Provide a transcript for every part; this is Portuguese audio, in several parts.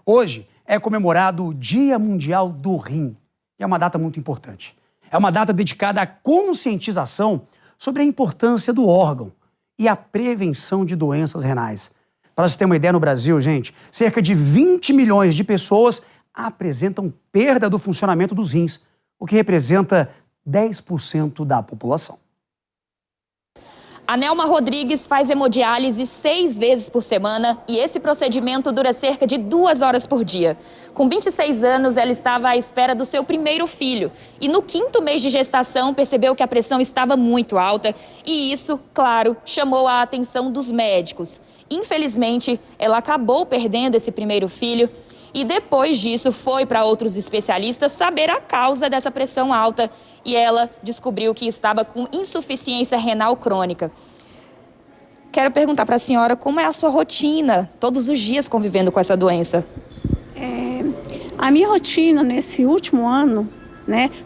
Hoje é comemorado o Dia Mundial do Rim, que é uma data muito importante. É uma data dedicada à conscientização sobre a importância do órgão e a prevenção de doenças renais. Para você ter uma ideia, no Brasil, gente, cerca de 20 milhões de pessoas apresentam perda do funcionamento dos rins, o que representa 10% da população. A Nelma Rodrigues faz hemodiálise 6 vezes por semana e esse procedimento dura cerca de 2 horas por dia. Com 26 anos, ela estava à espera do seu primeiro filho e no 5º mês de gestação percebeu que a pressão estava muito alta e isso, claro, chamou a atenção dos médicos. Infelizmente, ela acabou perdendo esse primeiro filho e depois disso foi para outros especialistas saber a causa dessa pressão alta e ela descobriu que estava com insuficiência renal crônica. Quero perguntar para a senhora como é a sua rotina, todos os dias convivendo com essa doença. A minha rotina nesse último ano,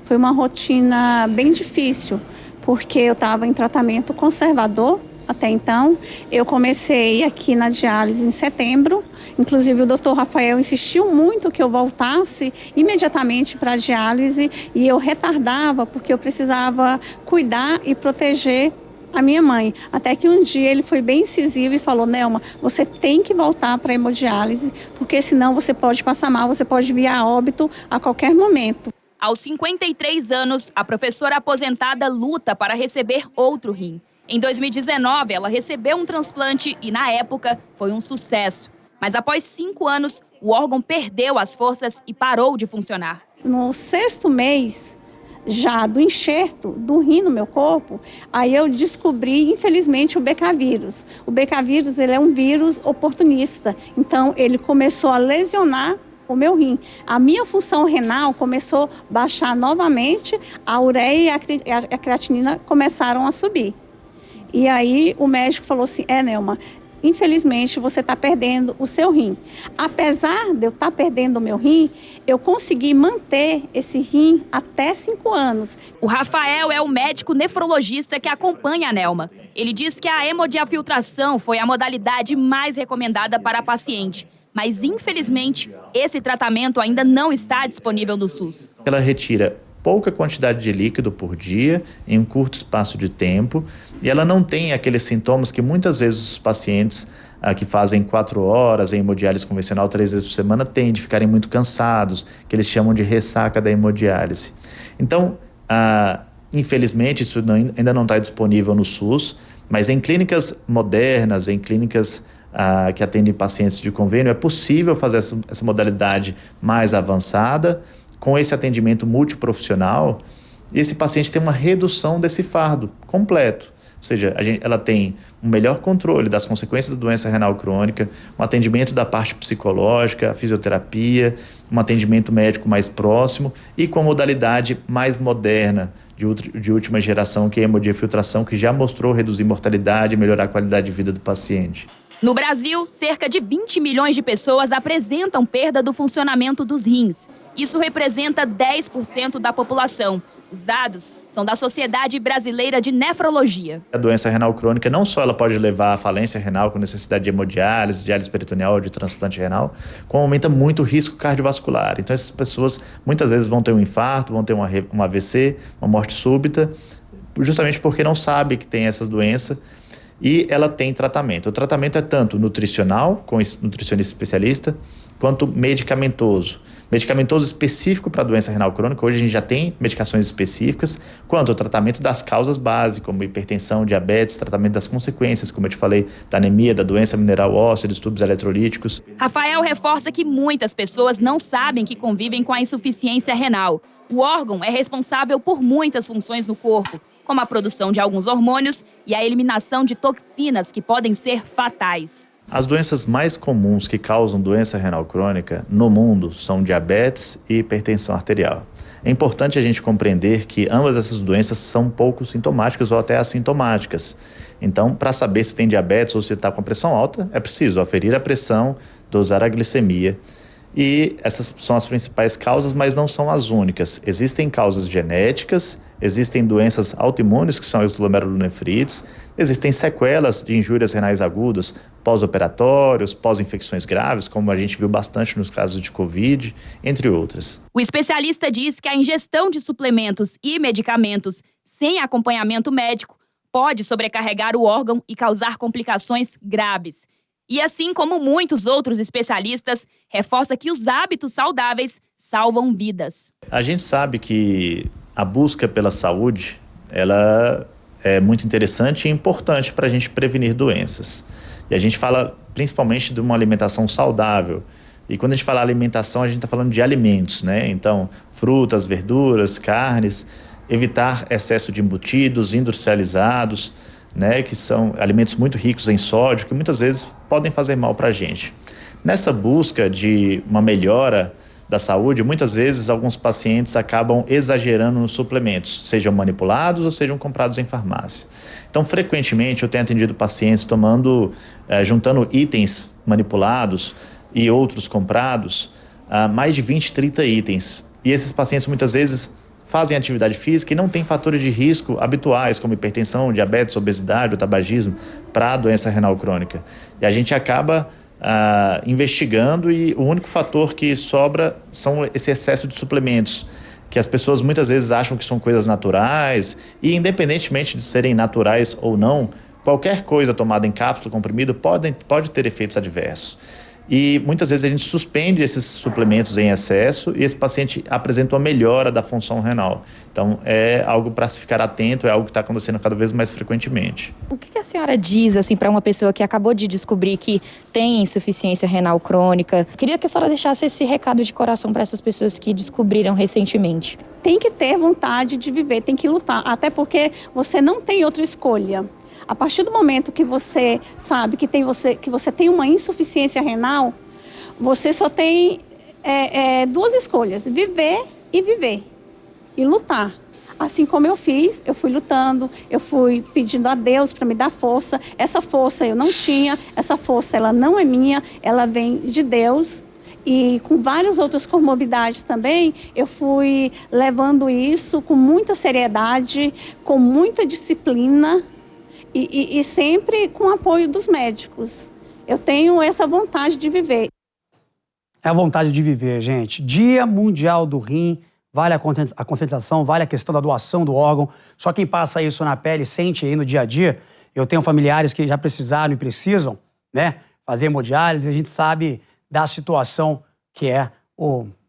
foi uma rotina bem difícil, porque eu estava em tratamento conservador. Até então, eu comecei aqui na diálise em setembro, inclusive o Dr. Rafael insistiu muito que eu voltasse imediatamente para a diálise e eu retardava porque eu precisava cuidar e proteger a minha mãe. Até que um dia ele foi bem incisivo e falou: Nelma, você tem que voltar para a hemodiálise, porque senão você pode passar mal, você pode vir a óbito a qualquer momento. Aos 53 anos, a professora aposentada luta para receber outro rim. Em 2019, ela recebeu um transplante e, na época, foi um sucesso. Mas após 5 anos, o órgão perdeu as forças e parou de funcionar. No 6º mês já do enxerto do rim no meu corpo, aí eu descobri, infelizmente, o BK vírus. O BK vírus, ele é um vírus oportunista, então ele começou a lesionar o meu rim. A minha função renal começou a baixar novamente, a ureia e a creatinina começaram a subir. E aí o médico falou assim: Nelma, infelizmente você está perdendo o seu rim. Apesar de eu estar perdendo o meu rim, eu consegui manter esse rim até 5 anos. O Rafael é o médico nefrologista que acompanha a Nelma. Ele diz que a hemodiafiltração foi a modalidade mais recomendada para a paciente. Mas, infelizmente, esse tratamento ainda não está disponível no SUS. Ela retira pouca quantidade de líquido por dia, em um curto espaço de tempo, e ela não tem aqueles sintomas que muitas vezes os pacientes que fazem 4 horas em hemodiálise convencional 3 vezes por semana têm de ficarem muito cansados, que eles chamam de ressaca da hemodiálise. Então, infelizmente, isso ainda não está disponível no SUS, mas em clínicas modernas, em clínicas que atendem pacientes de convênio, é possível fazer essa modalidade mais avançada, com esse atendimento multiprofissional, esse paciente tem uma redução desse fardo completo. Ou seja, ela tem um melhor controle das consequências da doença renal crônica, um atendimento da parte psicológica, a fisioterapia, um atendimento médico mais próximo e com a modalidade mais moderna, de última geração, que é a hemodiafiltração, que já mostrou reduzir mortalidade e melhorar a qualidade de vida do paciente. No Brasil, cerca de 20 milhões de pessoas apresentam perda do funcionamento dos rins. Isso representa 10% da população. Os dados são da Sociedade Brasileira de Nefrologia. A doença renal crônica não só ela pode levar à falência renal com necessidade de hemodiálise, diálise peritoneal ou de transplante renal, como aumenta muito o risco cardiovascular. Então essas pessoas muitas vezes vão ter um infarto, vão ter um AVC, uma morte súbita, justamente porque não sabe que tem essa doença. E ela tem tratamento. O tratamento é tanto nutricional, com nutricionista especialista, quanto medicamentoso. Medicamentoso específico para a doença renal crônica, hoje a gente já tem medicações específicas, quanto o tratamento das causas básicas, como hipertensão, diabetes, tratamento das consequências, como eu te falei, da anemia, da doença mineral óssea, dos tubos eletrolíticos. Rafael reforça que muitas pessoas não sabem que convivem com a insuficiência renal. O órgão é responsável por muitas funções no corpo, como a produção de alguns hormônios e a eliminação de toxinas que podem ser fatais. As doenças mais comuns que causam doença renal crônica no mundo são diabetes e hipertensão arterial. É importante a gente compreender que ambas essas doenças são pouco sintomáticas ou até assintomáticas. Então, para saber se tem diabetes ou se está com a pressão alta, é preciso aferir a pressão, dosar a glicemia. E essas são as principais causas, mas não são as únicas. Existem causas genéticas, existem doenças autoimunes, que são as glomerulonefrites, existem sequelas de injúrias renais agudas, pós-operatórios, pós-infecções graves, como a gente viu bastante nos casos de Covid, entre outras. O especialista diz que a ingestão de suplementos e medicamentos sem acompanhamento médico pode sobrecarregar o órgão e causar complicações graves. E assim como muitos outros especialistas, reforça que os hábitos saudáveis salvam vidas. A gente sabe que a busca pela saúde, ela é muito interessante e importante para a gente prevenir doenças. E a gente fala principalmente de uma alimentação saudável. E quando a gente fala alimentação, a gente está falando de alimentos, né? Então, frutas, verduras, carnes, evitar excesso de embutidos, industrializados, né, que são alimentos muito ricos em sódio, que muitas vezes podem fazer mal para a gente. Nessa busca de uma melhora da saúde, muitas vezes alguns pacientes acabam exagerando nos suplementos, sejam manipulados ou sejam comprados em farmácia. Então, frequentemente, eu tenho atendido pacientes juntando itens manipulados e outros comprados, mais de 20, 30 itens. E esses pacientes muitas vezes fazem atividade física e não têm fatores de risco habituais, como hipertensão, diabetes, obesidade ou tabagismo, para a doença renal crônica. E a gente acaba investigando e o único fator que sobra são esse excesso de suplementos, que as pessoas muitas vezes acham que são coisas naturais e, independentemente de serem naturais ou não, qualquer coisa tomada em cápsula, comprimido, pode ter efeitos adversos. E muitas vezes a gente suspende esses suplementos em excesso e esse paciente apresenta uma melhora da função renal. Então, é algo para se ficar atento, é algo que está acontecendo cada vez mais frequentemente. O que a senhora diz assim, para uma pessoa que acabou de descobrir que tem insuficiência renal crônica? Queria que a senhora deixasse esse recado de coração para essas pessoas que descobriram recentemente. Tem que ter vontade de viver, tem que lutar, até porque você não tem outra escolha. A partir do momento que você sabe que você tem uma insuficiência renal, você só tem duas escolhas: viver e lutar. Assim como eu fiz, eu fui lutando, eu fui pedindo a Deus para me dar força. Essa força eu não tinha, essa força ela não é minha, ela vem de Deus. E com várias outras comorbidades também, eu fui levando isso com muita seriedade, com muita disciplina. E sempre com o apoio dos médicos. Eu tenho essa vontade de viver. É a vontade de viver, gente. Dia Mundial do Rim, vale a conscientização, vale a questão da doação do órgão. Só quem passa isso na pele sente aí no dia a dia. Eu tenho familiares que já precisaram e precisam, né, fazer hemodiálise. A gente sabe da situação que é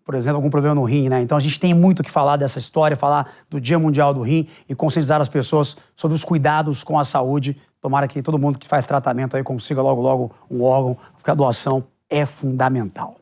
por exemplo, algum problema no rim, né? Então a gente tem muito que falar dessa história, falar do Dia Mundial do Rim e conscientizar as pessoas sobre os cuidados com a saúde. Tomara que todo mundo que faz tratamento aí consiga logo um órgão, porque a doação é fundamental.